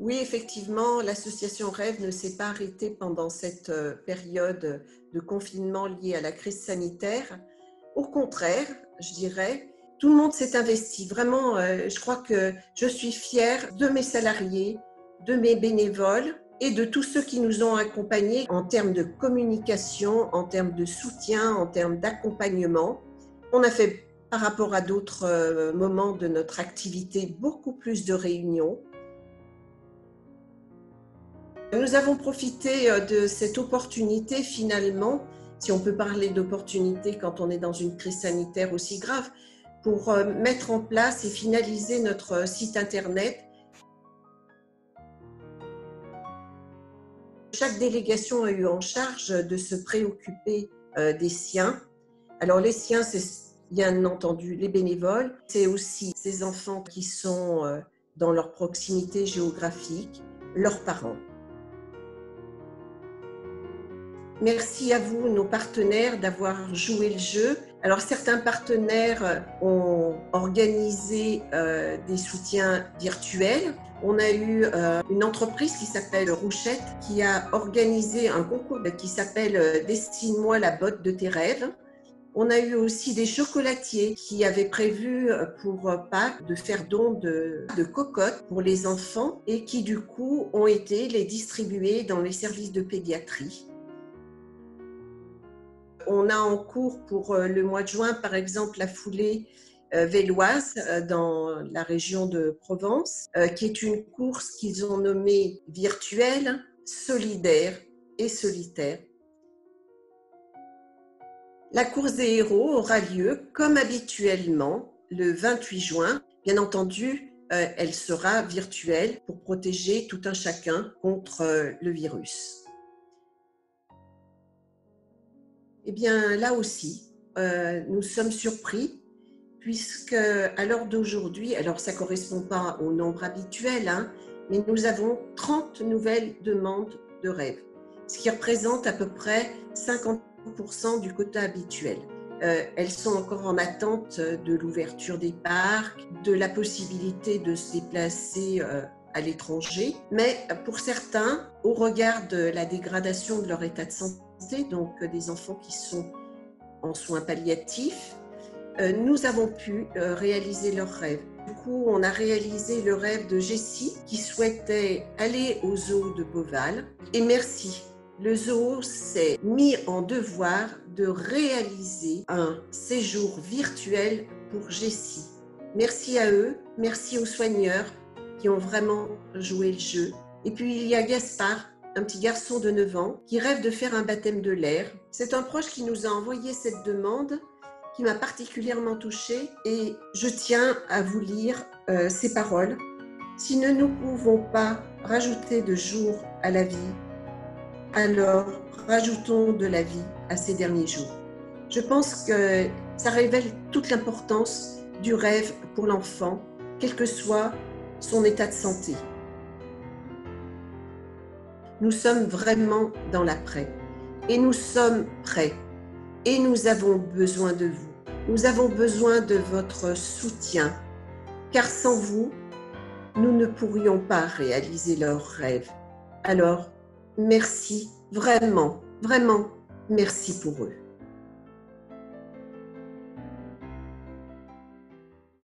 Oui, effectivement, l'association Rêve ne s'est pas arrêtée pendant cette période de confinement liée à la crise sanitaire. Au contraire, je dirais, tout le monde s'est investi. Vraiment, je crois que je suis fière de mes salariés, de mes bénévoles et de tous ceux qui nous ont accompagnés en termes de communication, en termes de soutien, en termes d'accompagnement. On a fait, par rapport à d'autres moments de notre activité, beaucoup plus de réunions. Nous avons profité de cette opportunité finalement, si on peut parler d'opportunité quand on est dans une crise sanitaire aussi grave, pour mettre en place et finaliser notre site internet. Chaque délégation a eu en charge de se préoccuper des siens. Alors les siens, c'est bien entendu les bénévoles, c'est aussi ces enfants qui sont dans leur proximité géographique, leurs parents. Merci à vous, nos partenaires, d'avoir joué le jeu. Alors, certains partenaires ont organisé des soutiens virtuels. On a eu une entreprise qui s'appelle Rouchette qui a organisé un concours qui s'appelle Destine-moi la botte de tes rêves. On a eu aussi des chocolatiers qui avaient prévu pour Pâques de faire don de cocottes pour les enfants et qui du coup ont été les distribuer dans les services de pédiatrie. On a en cours pour le mois de juin, par exemple, la foulée véloise dans la région de Provence, qui est une course qu'ils ont nommée virtuelle, solidaire et solitaire. La course des héros aura lieu, comme habituellement, le 28 juin. Bien entendu, elle sera virtuelle pour protéger tout un chacun contre le virus. Eh bien, là aussi, nous sommes surpris puisque à l'heure d'aujourd'hui, alors ça ne correspond pas au nombre habituel, mais nous avons 30 nouvelles demandes de rêve, ce qui représente à peu près 50% du quota habituel. Elles sont encore en attente de l'ouverture des parcs, de la possibilité de se déplacer à l'étranger, mais pour certains, au regard de la dégradation de leur état de santé, donc des enfants qui sont en soins palliatifs, nous avons pu réaliser leurs rêves. Du coup, on a réalisé le rêve de Jessie qui souhaitait aller au zoo de Beauval. Et merci, le zoo s'est mis en devoir de réaliser un séjour virtuel pour Jessie. Merci à eux, merci aux soigneurs qui ont vraiment joué le jeu. Et puis il y a Gaspard, un petit garçon de 9 ans qui rêve de faire un baptême de l'air. C'est un proche qui nous a envoyé cette demande qui m'a particulièrement touchée et je tiens à vous lire ces paroles. Si nous ne pouvons pas rajouter de jours à la vie, alors rajoutons de la vie à ces derniers jours. Je pense que ça révèle toute l'importance du rêve pour l'enfant, quel que soit son état de santé. Nous sommes vraiment dans l'après et nous sommes prêts et nous avons besoin de vous. Nous avons besoin de votre soutien car sans vous, nous ne pourrions pas réaliser leurs rêves. Alors, merci, vraiment, vraiment, merci pour eux.